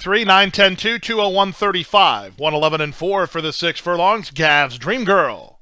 9-3, 9-10-2, 201-35. 111-4 for the 6 furlongs. Gav's Dream Girl.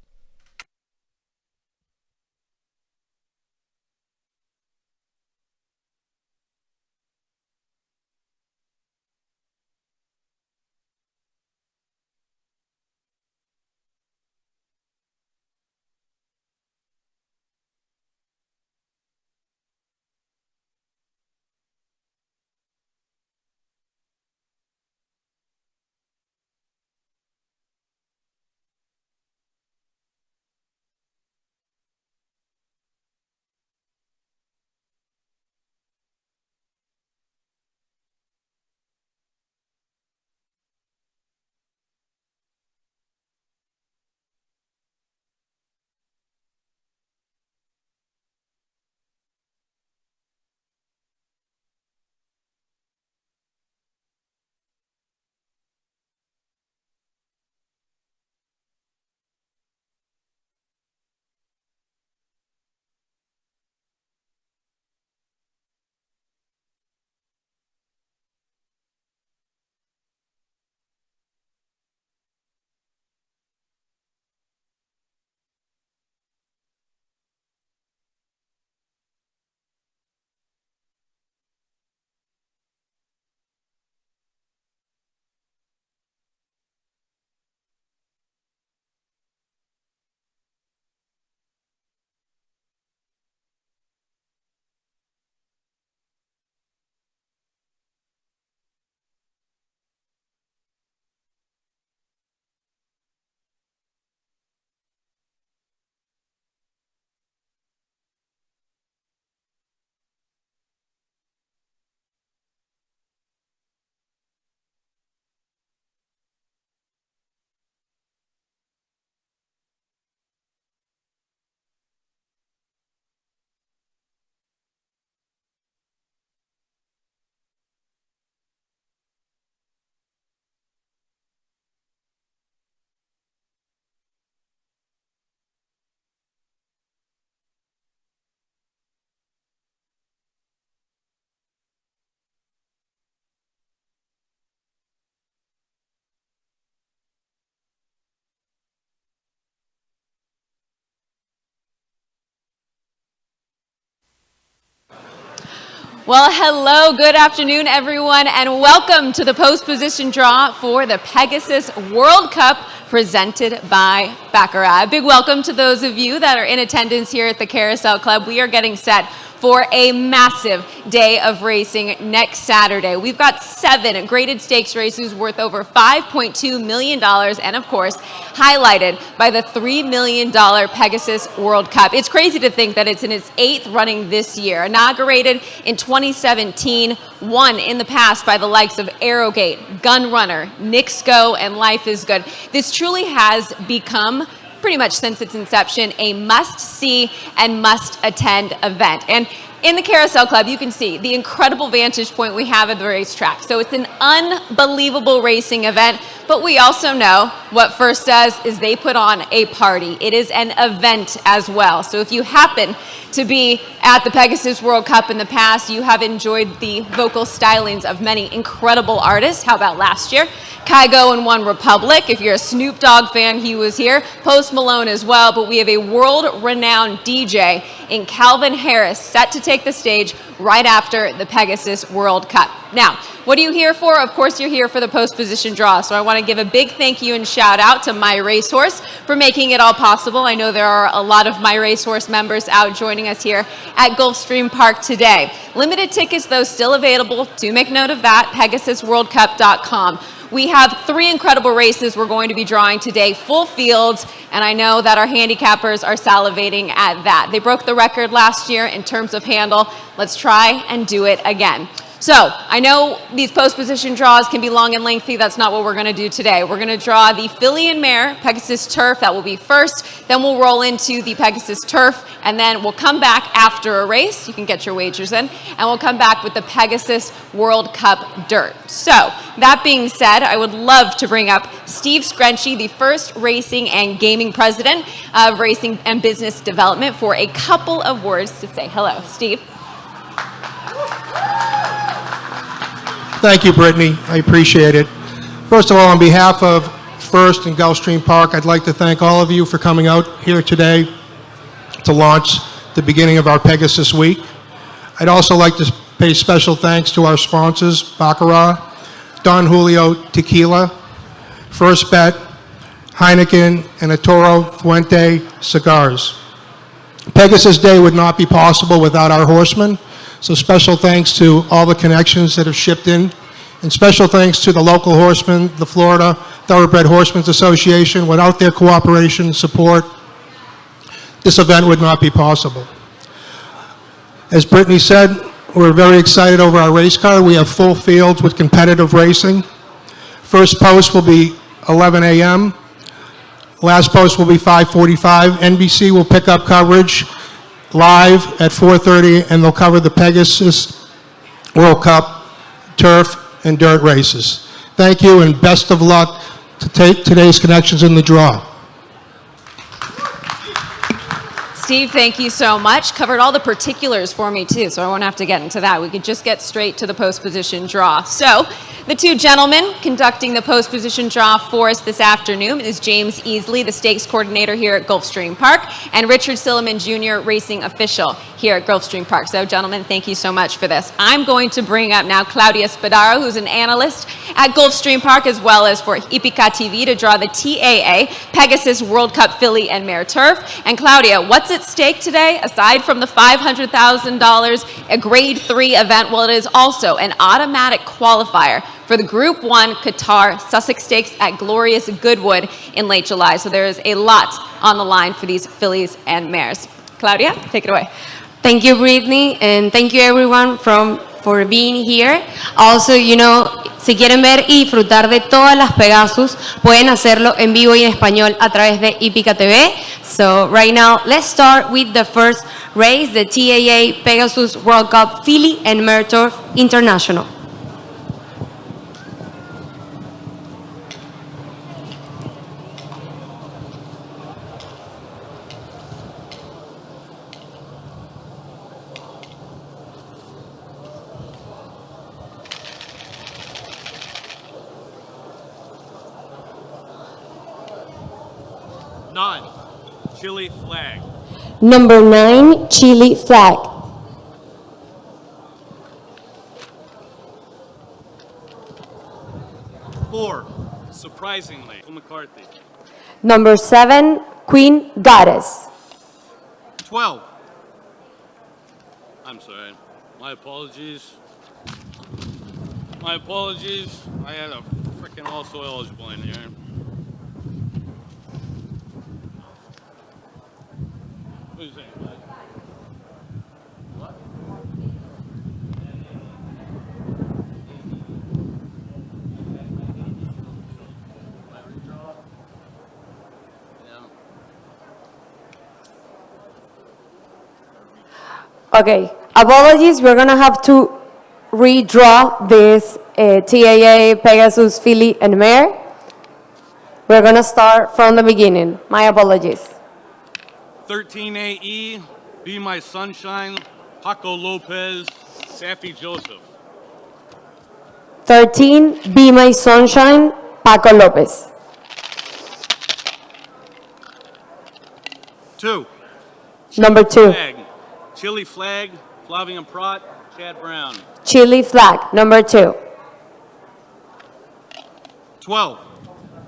Well, hello, good afternoon, everyone, and welcome to the post-position draw for the Pegasus World Cup presented by Baccarat. A big welcome to those of you that are in attendance here at the Carousel Club. We are getting set for a massive day of racing next Saturday. We've got 7 graded stakes races worth over $5.2 million, and of course, highlighted by the $3 million Pegasus World Cup. It's crazy to think that it's in its 8th running this year. Inaugurated in 2017, won in the past by the likes of Arrogate, Gunrunner, Nixco, and Life is Good. This truly has become, pretty much since its inception, a must-see and must-attend event. And in the Carousel Club, you can see the incredible vantage point we have at the racetrack. So it's an unbelievable racing event, but we also know what First does is they put on a party. It is an event as well. So if you happen to be at the Pegasus World Cup in the past, you have enjoyed the vocal stylings of many incredible artists. How about last year? Kygo and One Republic. If you're a Snoop Dogg fan, he was here. Post Malone as well, but we have a world-renowned DJ in Calvin Harris set to take the stage right after the Pegasus World Cup. Now, what are you here for? Of course, you're here for the post-position draw. So I want to give a big thank you and shout out to My Racehorse for making it all possible. I know there are a lot of My Racehorse members out joining us here at Gulfstream Park today. Limited tickets, though, still available. Do make note of that, PegasusWorldCup.com. We have 3 incredible races we're going to be drawing today, full fields, and I know that our handicappers are salivating at that. They broke the record last year in terms of handle. Let's try and do it again. So I know these post-position draws can be long and lengthy. That's not what we're going to do today. We're going to draw the filly and mare Pegasus Turf. That will be first. Then we'll roll into the Pegasus Turf, and then we'll come back after a race. You can get your wagers in, and we'll come back with the Pegasus World Cup Dirt. So that being said, I would love to bring up Steve Screnchy, the first racing and gaming president of Racing and Business Development, for a couple of words to say hello. Steve. Thank you, Brittany. I appreciate it. First of all, on behalf of First and Gulfstream Park, I'd like to thank all of you for coming out here today to launch the beginning of our Pegasus Week. I'd also like to pay special thanks to our sponsors, Baccarat, Don Julio Tequila, First Bet, Heineken, and Toro Fuente Cigars. Pegasus Day would not be possible without our horsemen, so special thanks to all the connections that have shipped in, and special thanks to the local horsemen, the Florida Thoroughbred Horsemen's Association. Without their cooperation and support, this event would not be possible. As Brittany said, we're very excited over our race car. We have full fields with competitive racing. First post will be 11 a.m. Last post will be 5:45. NBC will pick up coverage live at 4:30, and they'll cover the Pegasus World Cup turf and dirt races. Thank you, and best of luck to take today's connections in the draw. Steve, thank you so much. Covered all the particulars for me, too, so I won't have to get into that. We could just get straight to the post-position draw. So, the two gentlemen conducting the post-position draw for us this afternoon is James Easley, the stakes coordinator here at Gulfstream Park, and Richard Silliman Jr., racing official here at Gulfstream Park. So, gentlemen, thank you so much for this. I'm going to bring up now Claudia Spadaro, who's an analyst at Gulfstream Park, as well as for Ipica TV, to draw the TAA Pegasus World Cup Filly and Mare Turf. And Claudia, what's at stake today, aside from the $500,000, a Grade 3 event? Well, it is also an automatic qualifier for the Group 1 Qatar Sussex Stakes at Glorious Goodwood in late July. So there is a lot on the line for these fillies and mares. Claudia, take it away. Thank you, Brittany, and thank you everyone for being here. Also, si quieren ver y disfrutar de todas las Pegasus, pueden hacerlo en vivo y en español a través de Ipica TV. So right now, let's start with the first race, the TAA Pegasus World Cup Filly and Mare Turf International. Chili Flag. Number 9, Chili Flag. 4, surprisingly, McCarthy. Number 7, Queen Goddess. 12. I'm sorry. My apologies. My apologies. I had a freaking also eligible in here. Who's that? What? Okay, apologies, we're going to have to redraw this TAA Pegasus Filly and Mare. We're going to start from the beginning. My apologies. 13 AE, Be My Sunshine, Paco Lopez, Safi Joseph. 13, Be My Sunshine, Paco Lopez. 2. Number 2, Flag. Chili Flag, Flavian Prat, Chad Brown. Chili Flag. Number 2. 12.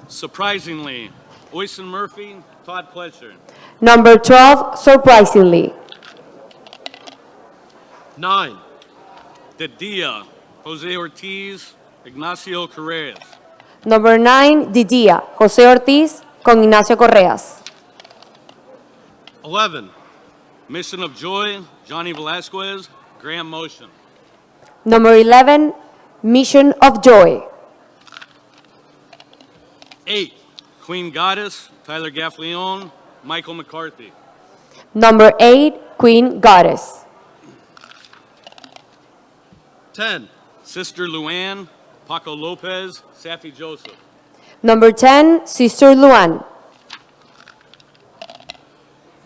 Surprisingly, Oyson Murphy, Todd Pletcher. Number 12, Surprisingly. 9. The Dia, Jose Ortiz, Ignacio Correas. Number 9, Didia, José Ortiz con Ignacio Correas. 11. Mission of Joy, Johnny Velasquez, Graham Motion. Number 11, Mission of Joy. 8. Queen Goddess, Tyler Gaffleon, Michael McCarthy. Number 8, Queen Goddess. 10. Sister Luann, Paco Lopez, Safi Joseph. Number 10, Sister Luan.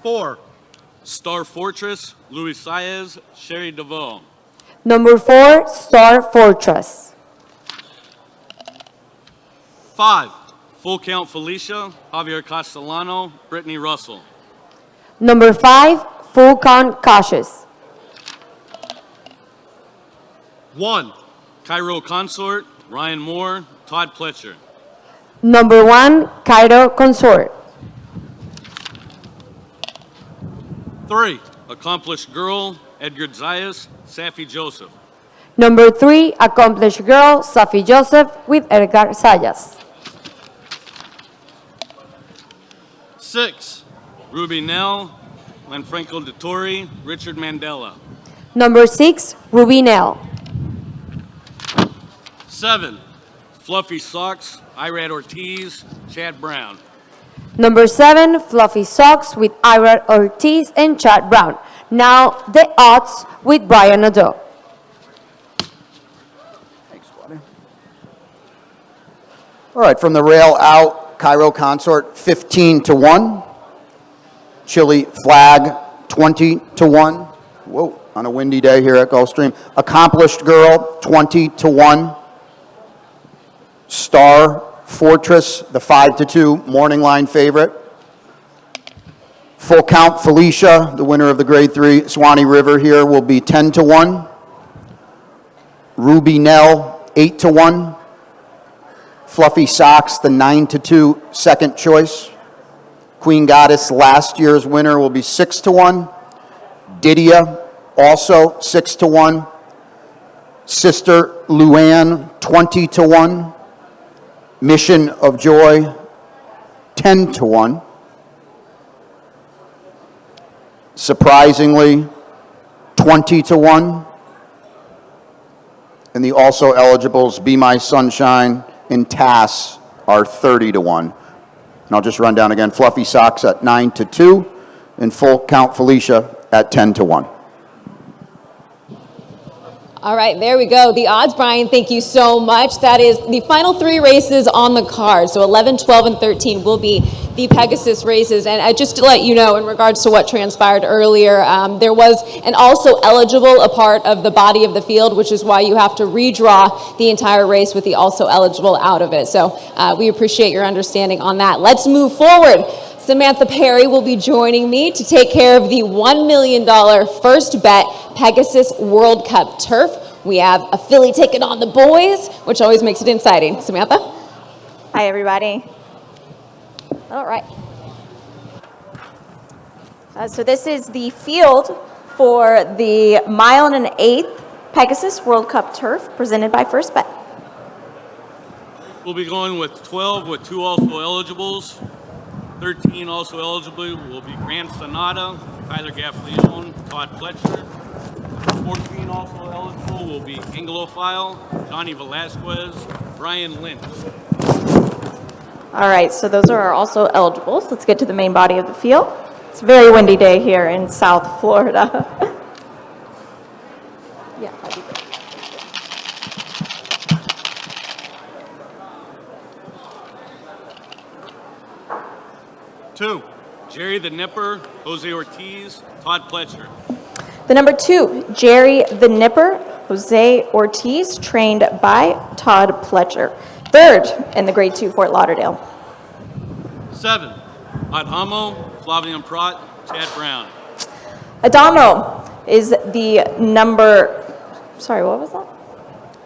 4. Star Fortress, Luis Saez, Sherry DeVoe. Number 4, Star Fortress. 5, Full Count Felicia, Javier Castellano, Brittany Russell. Number 5, Full Count Cautious. 1, Cairo Consort, Ryan Moore, Todd Pletcher. Number 1, Cairo Consort. 3, Accomplished Girl, Edgar Zayas, Safi Joseph. Number 3, Accomplished Girl, Safi Joseph with Edgar Sayas. 6, Ruby Nell, Lanfranco Dettori, Richard Mandela. Number 6, Ruby Nell. 7, Fluffy Socks, Irad Ortiz, Chad Brown. Number 7, Fluffy Socks with Ira Ortiz and Chad Brown. Now the odds with Brian Nadeau. All right, from the rail out, Cairo Consort 15-1. Chili Flag 20-1. Whoa, on a windy day here at Gulfstream. Accomplished Girl 20-1. Star Fortress, the 5-2 morning line favorite. Full Count Felicia, the winner of the Grade 3 Swanee River here, will be 10-1. Ruby Nell 8-1. Fluffy Socks, the 9-2 second choice. Queen Goddess, last year's winner, will be 6-1. Didia, also 6-1. Sister Luann, 20-1. Mission of Joy, 10-1. Surprisingly, 20-1. And the also eligibles, Be My Sunshine and Tass, are 30-1. And I'll just run down again. Fluffy Socks at 9-2, and Full Count Felicia at 10-1. All right, there we go. The odds, Brian, thank you so much. That is the final 3 races on the card. So 11, 12, and 13 will be the Pegasus races. And just to let you know, in regards to what transpired earlier, there was an also eligible a part of the body of the field, which is why you have to redraw the entire race with the also eligible out of it. So we appreciate your understanding on that. Let's move forward. Samantha Perry will be joining me to take care of the $1 million first bet Pegasus World Cup turf. We have a filly taking on the boys, which always makes it exciting. Samantha? Hi, everybody. All right. So this is the field for the 1 1/8 Pegasus World Cup turf presented by First Bet. We'll be going with 12 with 2 also eligibles. 13 also eligible will be Grant Sonata, Tyler Gaffleone, Todd Pletcher. 14 also eligible will be Anglophile, Johnny Velasquez, Brian Lynch. All right, so those are also eligibles. Let's get to the main body of the field. It's a very windy day here in South Florida. Yeah, that'd be great. Two, Jerry the Nipper, Jose Ortiz, Todd Pletcher. The number 2, Jerry the Nipper, Jose Ortiz, trained by Todd Pletcher. Third in the Grade 2 Fort Lauderdale. 7, Adamo, Flavian Prat, Chad Brown. Adamo is the number, sorry, what was that?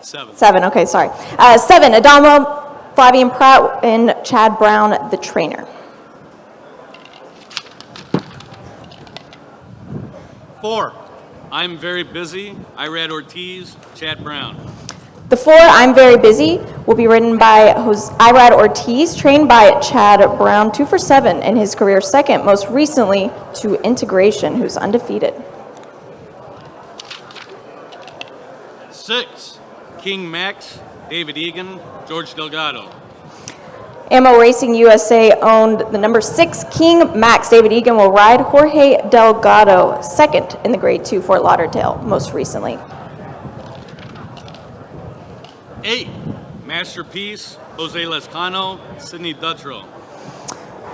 7. 7, okay, sorry. 7, Adamo, Flavian Pratt, and Chad Brown, the trainer. 4, I'm Very Busy, Irad Ortiz, Chad Brown. The 4, I'm Very Busy, will be ridden by Irad Ortiz, trained by Chad Brown, 2 for 7 in his career second, most recently to Integration, who's undefeated. 6, King Max, David Egan, George Delgado. Ammo Racing USA owned the number 6 King Max. David Egan will ride Jorge Delgado, second in the Grade 2 Fort Lauderdale, most recently. 8, Masterpiece, Jose Lescano, Sidney Dutrow.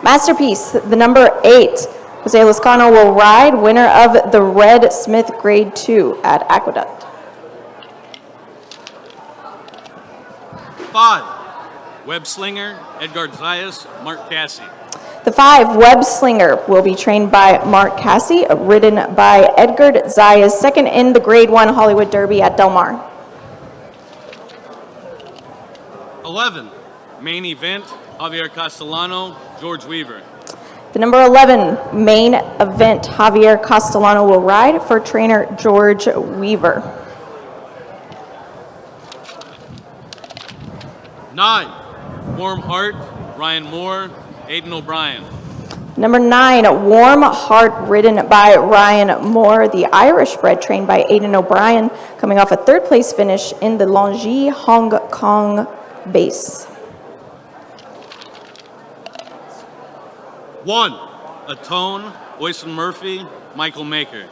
Masterpiece, the number 8. Jose Lescano will ride, winner of the Red Smith Grade 2 at Aqueduct. 5, Web Slinger, Edgar Zayas, Mark Cassie. The 5, Web Slinger, will be trained by Mark Cassie, ridden by Edgar Zayas, second in the Grade 1 Hollywood Derby at Del Mar. 11, main event, Javier Castellano, George Weaver. The number 11 main event, Javier Castellano will ride for trainer George Weaver. 9, Warm Heart, Ryan Moore, Aiden O'Brien. Number 9, Warm Heart, ridden by Ryan Moore, the Irish bred trained by Aiden O'Brien, coming off a third place finish in the Longyi Hong Kong base. 1, Atone, Oyson Murphy, Michael Maker.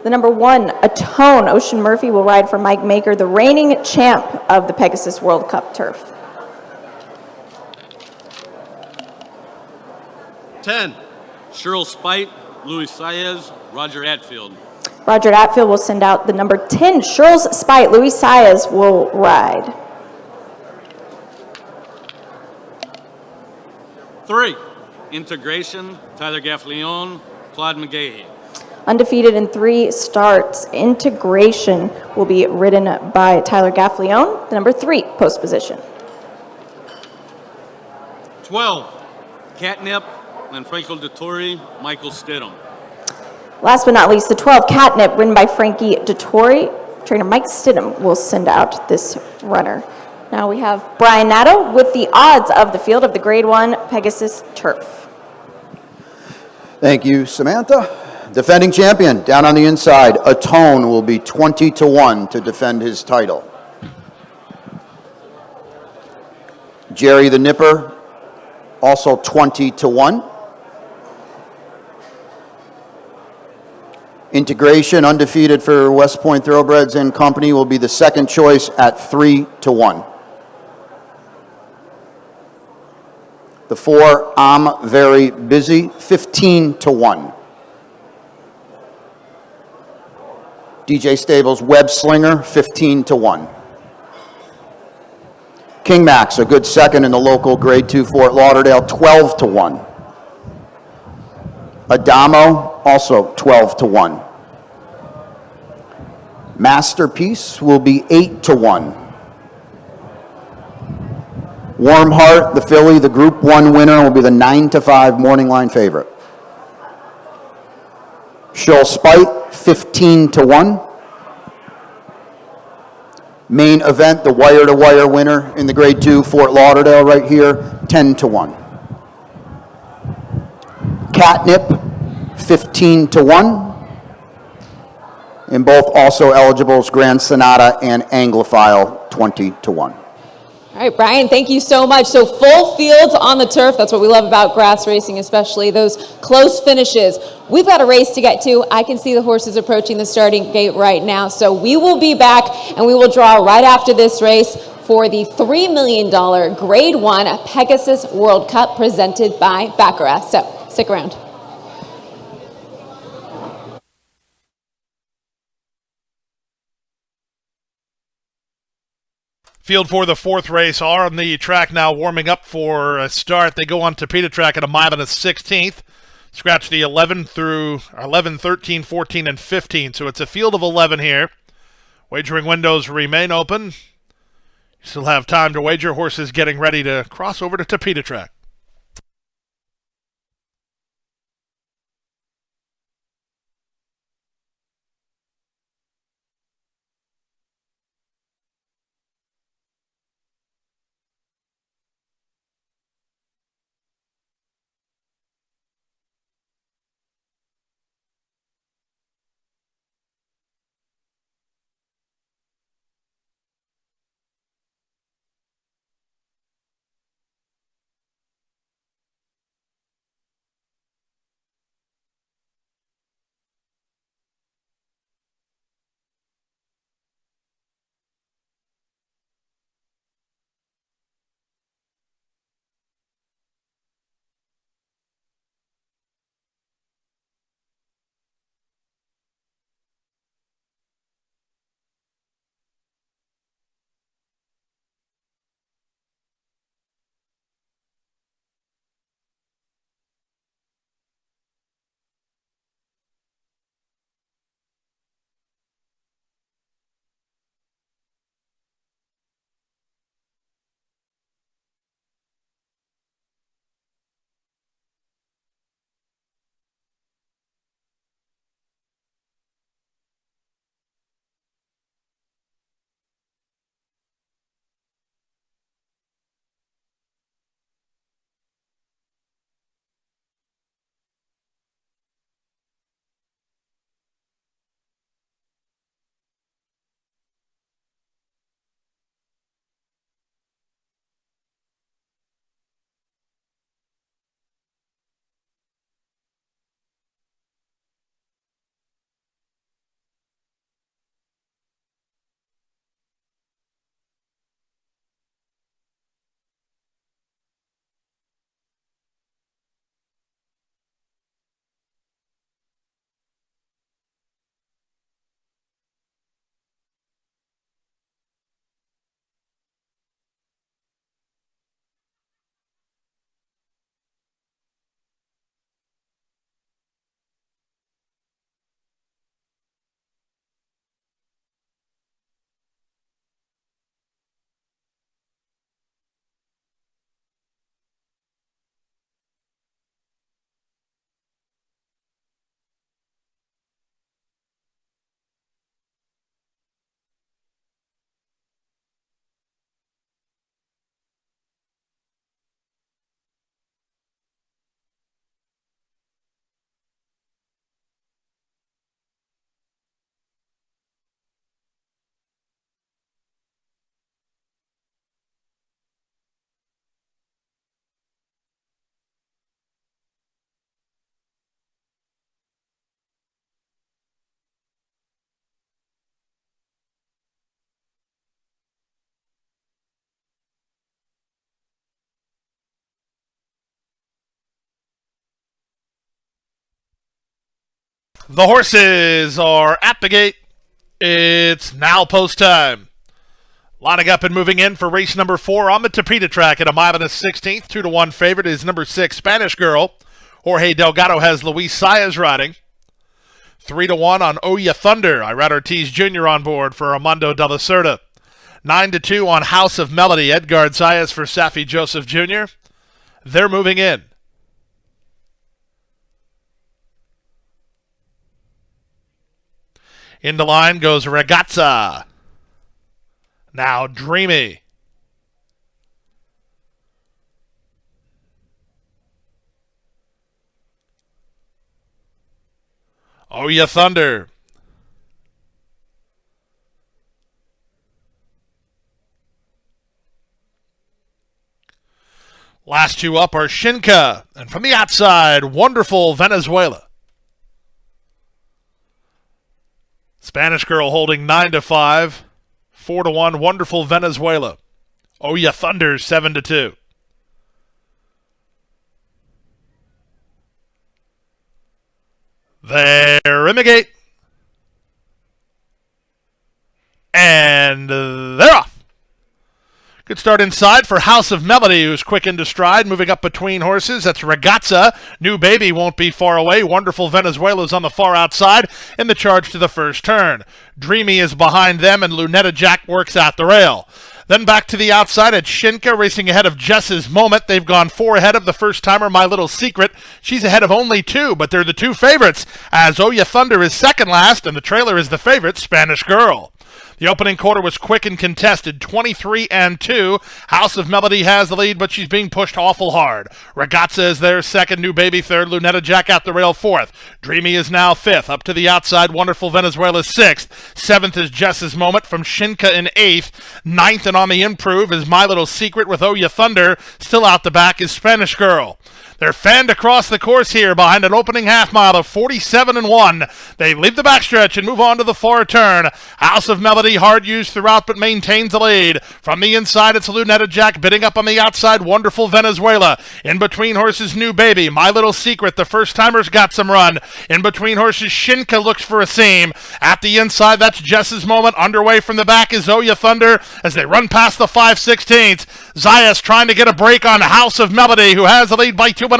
The number 1, Atone, Ocean Murphy, will ride for Mike Maker, the reigning champ of the Pegasus World Cup turf. 10, Cheryl Spite, Louis Saez, Roger Atfield. Roger Atfield will send out the number 10, Shirl's Spite, Louis Saez will ride. 3, Integration, Tyler Gaffleon, Claude McGahey. Undefeated in 3 starts, Integration will be ridden by Tyler Gaffleon, the number 3 post position. 12, Catnip, Lanfranco Dettori, Michael Stidham. Last but not least, the 12, Catnip, ridden by Frankie Dettori. Trainer Mike Stidham will send out this runner. Now we have Brian Nato with the odds of the field of the Grade 1 Pegasus Turf. Thank you, Samantha. Defending champion, down on the inside, Atone will be 20-1 to defend his title. Jerry the Nipper, also 20-1. Integration, undefeated for West Point Thoroughbreds and Company, will be the second choice at 3-1. The 4, I'm Very Busy, 15-1. DJ Stables, Web Slinger, 15-1. King Max, a good second in the local Grade 2 Fort Lauderdale, 12-1. Adamo, also 12-1. Masterpiece will be 8-1. Warm Heart, the filly, the Group 1 winner, will be the 9-5 morning line favorite. Shoal Spite, 15-1. Main event, the wire-to-wire winner in the Grade 2 Fort Lauderdale right here, 10-1. Catnip, 15-1. And both also eligibles, Grand Sonata and Anglophile, 20-1. All right, Brian, thank you so much. So full fields on the turf. That's what we love about grass racing, especially those close finishes. We've got a race to get to. I can see the horses approaching the starting gate right now. So we will be back and we will draw right after this race for the $3 million Grade 1 Pegasus World Cup presented by Baccarat. So stick around. Field for the fourth race are on the track now, warming up for a start. They go on to Peta track at a mile and a 16th. Scratch the 11 through 11, 13, 14, and 15. So it's a field of 11 here. Wagering windows remain open. You still have time to wager. Horses getting ready to cross over to Peta track. The horses are at the gate. It's now post time. Lining up and moving in for race number 4 on the Tapeta track at a mile and a 16th. 2-1 favorite is number 6, Spanish Girl. Jorge Delgado has Luis Saez riding. 3-1 on Oya Thunder. Irad Ortiz Jr. on board for Armando de la Cerda. 9-2 on House of Melody. Edgard Zayas for Safi Joseph Jr. They're moving in. Into line goes Ragazza. Now Dreamy. Oya Thunder. Last two up are Shinka. And from the outside, Wonderful Venezuela. Spanish Girl holding 9-5. 4-1, Wonderful Venezuela. Oya Thunder 7-2. They're in the gate. And they're off. Good start inside for House of Melody, who's quick into stride, moving up between horses. That's Ragazza. New Baby won't be far away. Wonderful Venezuela's on the far outside in the charge to the first turn. Dreamy is behind them, and Lunetta Jack works at the rail. Then back to the outside at Shinka, racing ahead of Jess's Moment. They've gone 4 ahead of the first-timer, My Little Secret. She's ahead of only 2, but they're the 2 favorites, as Oya Thunder is second last, and the trailer is the favorite, Spanish Girl. The opening quarter was quick and contested, 23-2. House of Melody has the lead, but she's being pushed awful hard. Ragazza is there second, New Baby third, Lunetta Jack at the rail fourth. Dreamy is now fifth, up to the outside, Wonderful Venezuela sixth. Seventh is Jess's Moment from Shinka in eighth. Ninth and on the improve is My Little Secret with Oya Thunder. Still out the back is Spanish Girl. They're fanned across the course here behind an opening half mile of 47-1. They leave the backstretch and move on to the far turn. House of Melody hard used throughout but maintains the lead. From the inside, it's Lunetta Jack bidding up on the outside. Wonderful Venezuela. In between horses, New Baby. My Little Secret. The first-timers got some run. In between horses, Shinka looks for a seam. At the inside, that's Jess's Moment. Underway from the back is Oya Thunder as they run past the 5/16. Zayas trying to get a break on House of Melody, who has the lead by 2.5.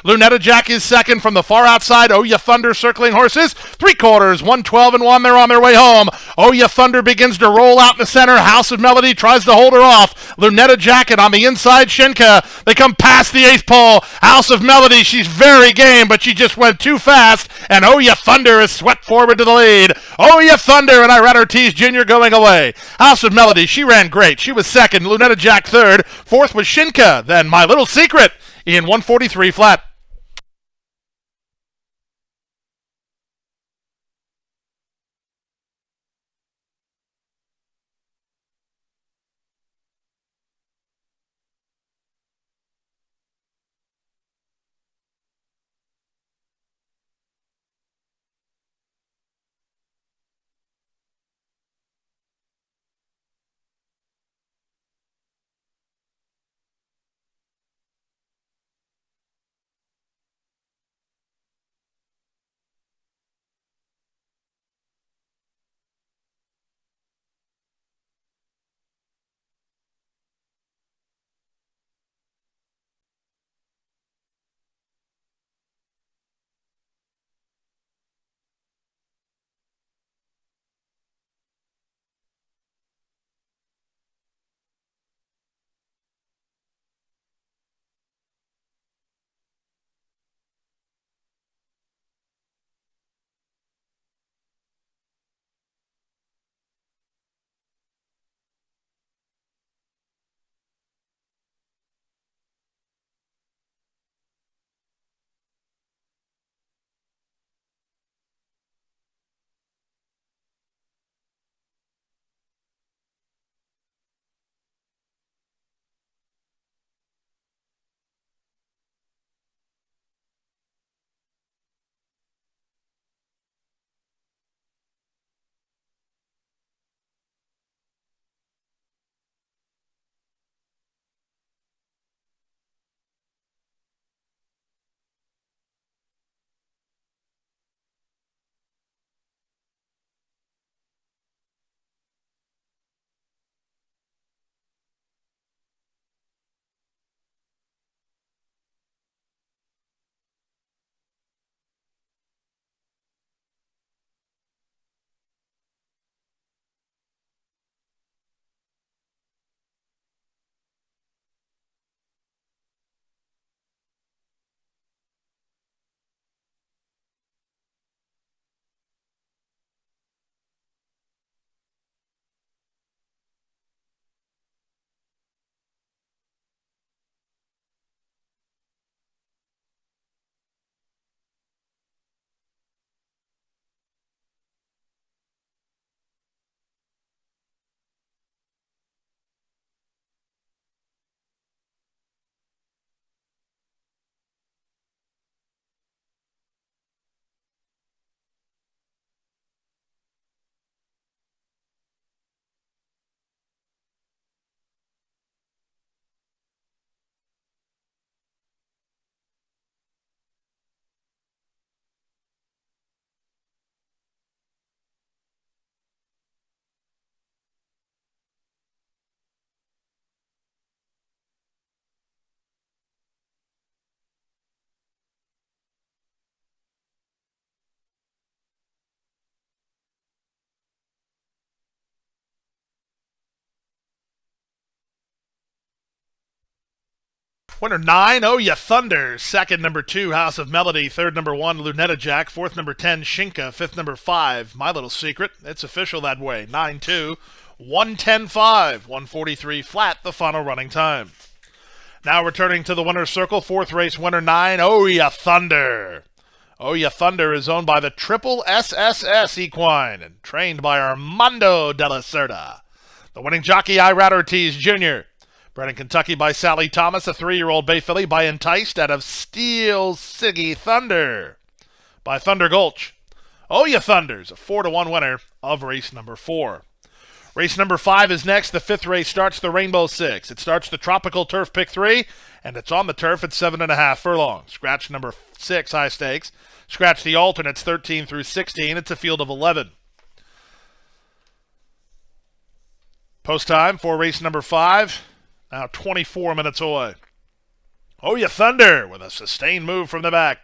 Lunetta Jack is second from the far outside. Oya Thunder circling horses. 3/4, 112-1. They're on their way home. Oya Thunder begins to roll out in the center. House of Melody tries to hold her off. Lunetta Jack, and on the inside, Shinka. They come past the 8th pole. House of Melody, she's very game, but she just went too fast, and Oya Thunder is swept forward to the lead. Oya Thunder and Irad Ortiz Jr. going away. House of Melody, she ran great. She was second. Lunetta Jack third. Fourth was Shinka. Then My Little Secret in 143 flat. Winner 9, Oh Ya Thunder. Second, number 2, House of Melody. Third, number 1, Lunetta Jack. Fourth, number 10, Shinka. Fifth, number 5, My Little Secret. It's official that way. 9-2, 110-5, 143 flat, the final running time. Now returning to the winner's circle, fourth race, winner 9, Oh Ya Thunder. Oh Ya Thunder is owned by the Triple SSS Equine and trained by Armando de la Cerda. The winning jockey, Irad Ortiz Jr. Bred in Kentucky by Sally Thomas, a 3-year-old bay filly by Enticed out of Steel Siggy Thunder by Thunder Gulch. Oh Ya Thunder's a 4-1 winner of race number 4. Race number 5 is next. The 5th race starts the Rainbow Six. It starts the Tropical Turf Pick 3, and it's on the turf at 7.5 furlongs. Scratch number 6, high stakes. Scratch the alternates 13 through 16. It's a field of 11. Post time for race number 5. Now 24 minutes away. Oh Ya Thunder with a sustained move from the back.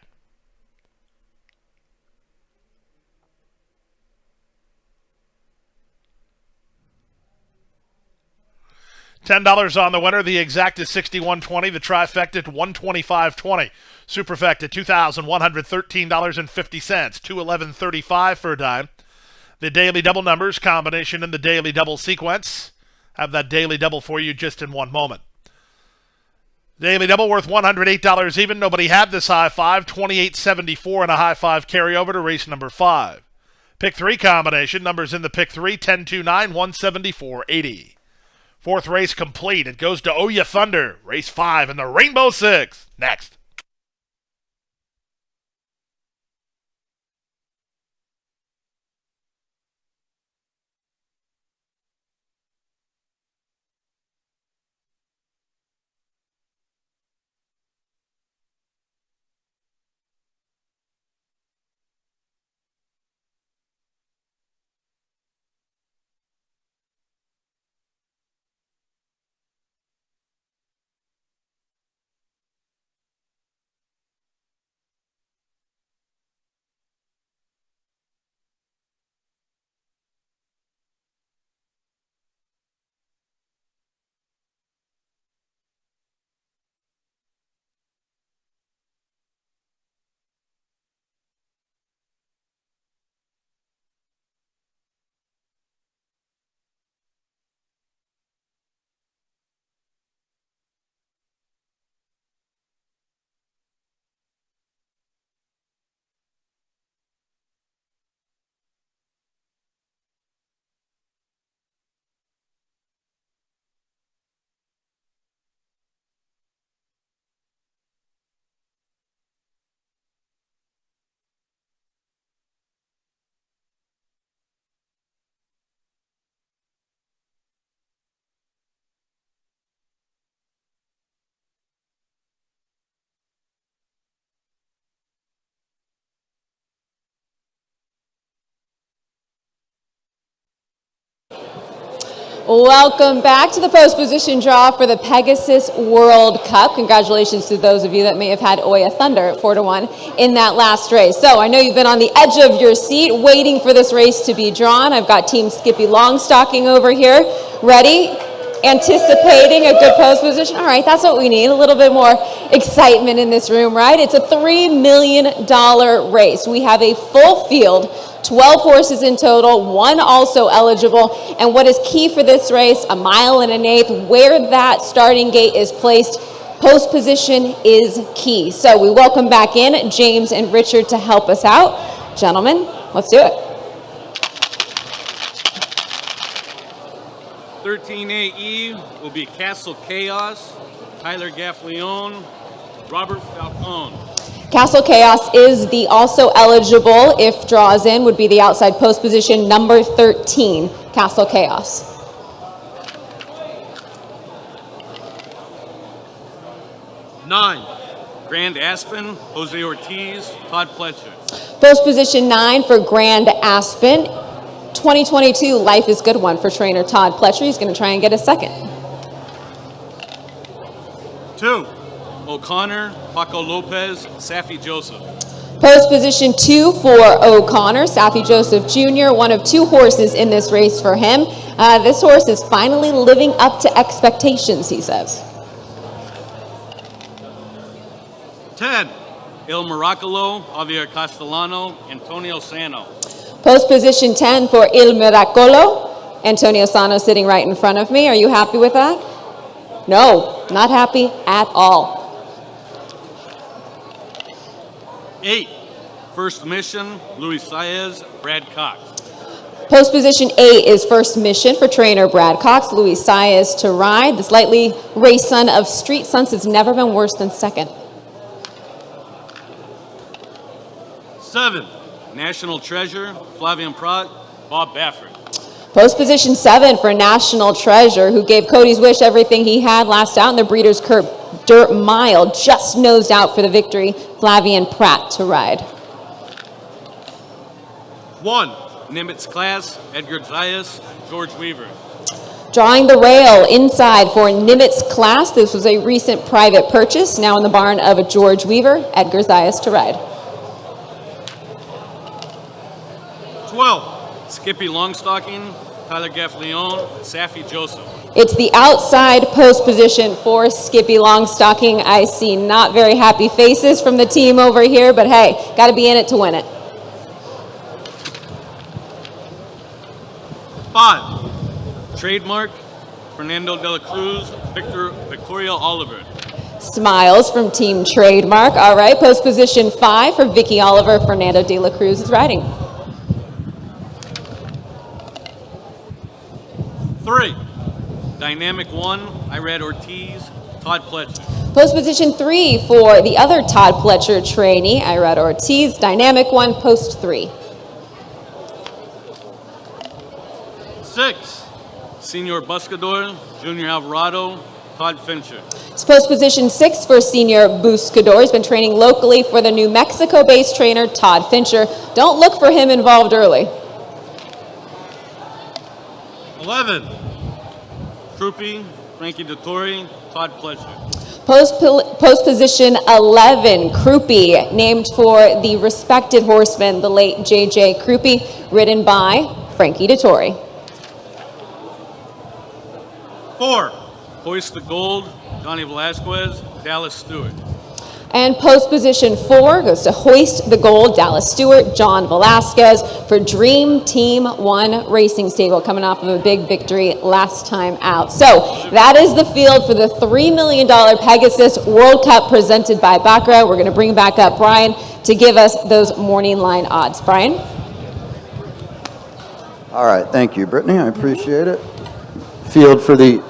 $10 on the winner. The exact is $61.20. The trifecta at $125.20. Superfecta $2,113.50. $211.35 for a dime. The daily double numbers combination in the daily double sequence. Have that daily double for you just in one moment. Daily double worth $108 even. Nobody had this high five. $28.74 and a high five carryover to race number 5. Pick 3 combination. Numbers in the pick 3. 10-2-9, 174.80. Fourth race complete. It goes to Oh Ya Thunder. Race 5 in the Rainbow Six. Next. Welcome back to the post position draw for the Pegasus World Cup. Congratulations to those of you that may have had Oh Ya Thunder at 4-1 in that last race. So I know you've been on the edge of your seat waiting for this race to be drawn. I've got Team Skippy Longstocking over here, ready, anticipating a good post position. All right, that's what we need, a little bit more excitement in this room, right? It's a $3 million race. We have a full field, 12 horses in total, 1 also eligible. And what is key for this race, 1 1/8 miles, where that starting gate is placed, post position is key. So we welcome back in James and Richard to help us out. Gentlemen, let's do it. 13AE will be Castle Chaos, Tyler Gaffleone, Robert Falcone. Castle Chaos is the also eligible, if draws in, would be the outside post position, number 13, Castle Chaos. Nine, Grand Aspen, Jose Ortiz, Todd Pletcher. Post position 9 for Grand Aspen. 2022 Life is Good one for trainer Todd Pletcher. He's going to try and get a second. 2, O'Connor, Paco Lopez, Safi Joseph. Post position 2 for O'Connor, Safi Joseph Jr., one of 2 horses in this race for him. This horse is finally living up to expectations, he says. 10, Il Miracolo, Javier Castellano, Antonio Sano. Post position 10 for Il Miracolo. Antonio Sano sitting right in front of me. Are you happy with that? No, not happy at all. 8, First Mission, Luis Saez, Brad Cox. Post position 8 is first mission for trainer Brad Cox. Luis Saez to ride. The slightly race son of Street Sons has never been worse than second. 7, National Treasure, Flavian Prat, Bob Baffert. Post position 7 for National Treasure, who gave Cody's Wish everything he had last out in the Breeders' Cup Dirt Mile. Just nosed out for the victory. Flavian Pratt to ride. 1, Nimitz Class, Edgar Zayas, George Weaver. Drawing the rail inside for Nimitz Class. This was a recent private purchase, now in the barn of George Weaver. Edgar Zayas to ride. 12, Skippy Longstocking, Tyler Gaffleon, Safi Joseph. It's the outside post position for Skippy Longstocking. I see not very happy faces from the team over here, but hey, got to be in it to win it. 5, Trademark, Fernando de la Cruz, Victoria Oliver. Smiles from Team Trademark. All right, post position 5 for Vicky Oliver. Fernando de la Cruz is riding. 3, Dynamic 1, Irad Ortiz, Todd Pletcher. Post position 3 for the other Todd Pletcher trainee, Irad Ortiz. Dynamic 1, post 3. 6, Senor Buscador, Junior Alvarado, Todd Fincher. It's post position 6 for Senior Buscador. He's been training locally for the New Mexico-based trainer, Todd Fincher. Don't look for him involved early. 11, Krupe, Frankie Dettori, Todd Pletcher. Post position 11, Krupe, named for the respected horseman, the late J.J. Krupe, ridden by Frankie Dettori. 4, Hoist the Gold, Johnny Velasquez, Dallas Stewart. And post position 4 goes to Hoist the Gold, Dallas Stewart, John Velasquez for Dream Team 1 Racing Stable, coming off of a big victory last time out. So that is the field for the $3 million Pegasus World Cup presented by Baccarat. We're going to bring back up Brian to give us those morning line odds. Brian? All right, thank you, Brittany. I appreciate it. Field for the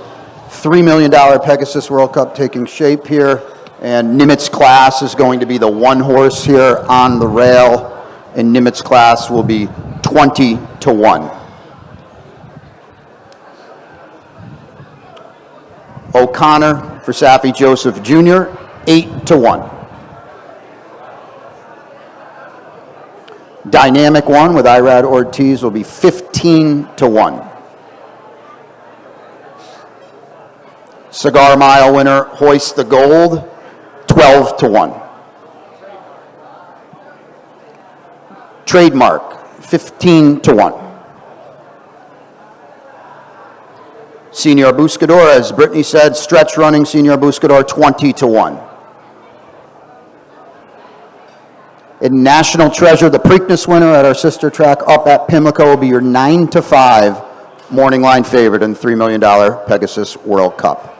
$3 million Pegasus World Cup taking shape here. And Nimitz Class is going to be the one horse here on the rail. And Nimitz Class will be 20 to 1. O'Connor for Safi Joseph Jr., 8 to 1. Dynamic 1 with Irad Ortiz will be 15 to 1. Cigar Mile winner, Hoist the Gold, 12 to 1. Trademark, 15 to 1. Senor Buscador, as Brittany said, stretch running Senor Buscador, 20 to 1. In National Treasure, the Preakness winner at our sister track up at Pimlico will be your 9 to 5 morning line favorite in the $3 million Pegasus World Cup.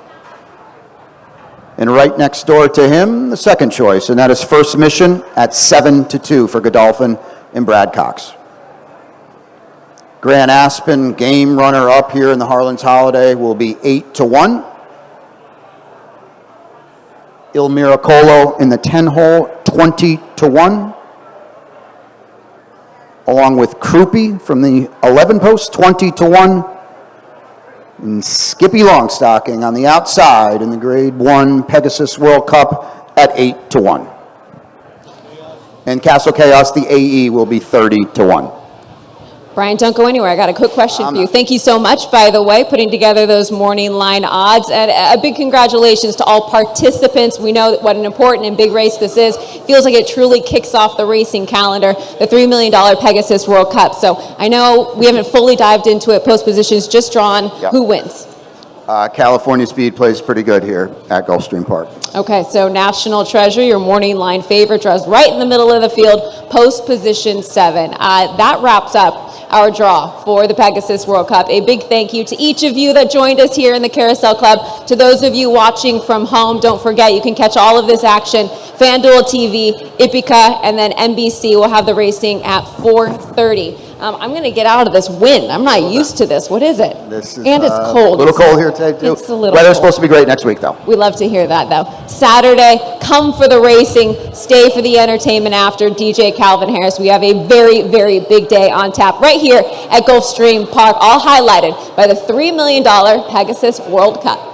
And right next door to him, the second choice, and that is First Mission at 7 to 2 for Godolphin and Brad Cox. Grand Aspen, game runner up here in the Harlan's Holiday, will be 8 to 1. Il Miracolo in the 10 hole, 20 to 1. Along with Krupe from the 11 post, 20 to 1. And Skippy Longstocking on the outside in the Grade 1 Pegasus World Cup at 8 to 1. And Castle Chaos, the AE, will be 30 to 1. Brian, don't go anywhere. I got a quick question for you. Thank you so much, by the way, putting together those morning line odds. And a big congratulations to all participants. We know what an important and big race this is. Feels like it truly kicks off the racing calendar, the $3 million Pegasus World Cup. So I know we haven't fully dived into it. Post positions just drawn. Yep. Who wins? California Speed plays pretty good here at Gulfstream Park. Okay, so National Treasure, your morning line favorite, draws right in the middle of the field, post position 7. That wraps up our draw for the Pegasus World Cup. A big thank you to each of you that joined us here in the Carousel Club. To those of you watching from home, don't forget you can catch all of this action, FanDuel TV, Ipica, and then NBC will have the racing at 4:30. I'm going to get out of this wind. I'm not used to this. What is it? This is and it's cold. a little cold here today, too. It's a little Weather's cold. supposed to be great next week, though. We love to hear that, though. Saturday, come for the racing, stay for the entertainment after. DJ Calvin Harris. We have a very, very big day on tap right here at Gulfstream Park, all highlighted by the $3 million Pegasus World Cup.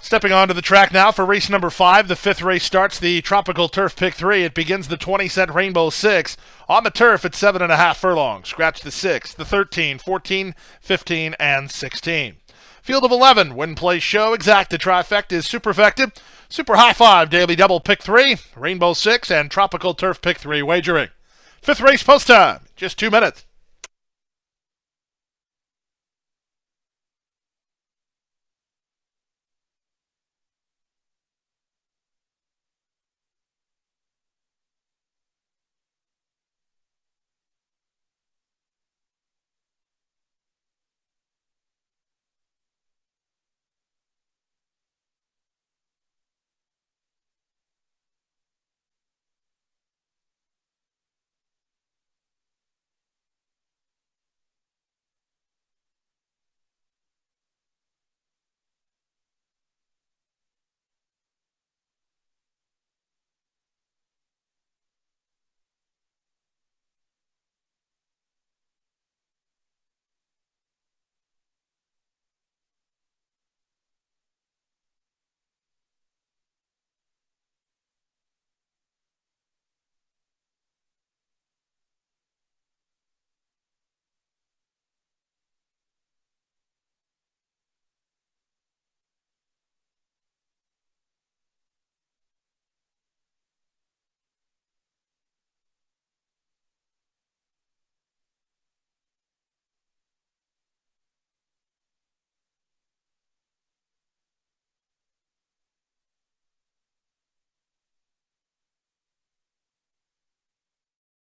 Stepping onto the track now for race number 5. The 5th race starts the Tropical Turf Pick 3. It begins the 20-cent Rainbow 6 on the turf at 7.5 furlongs. Scratch the 6, the 13, 14, 15, and 16. Field of 11, win, play, show, exacta, trifecta is superfecta, super high 5, daily double pick 3, Rainbow 6, and Tropical Turf Pick 3 wagering. 5th race post time, just 2 minutes.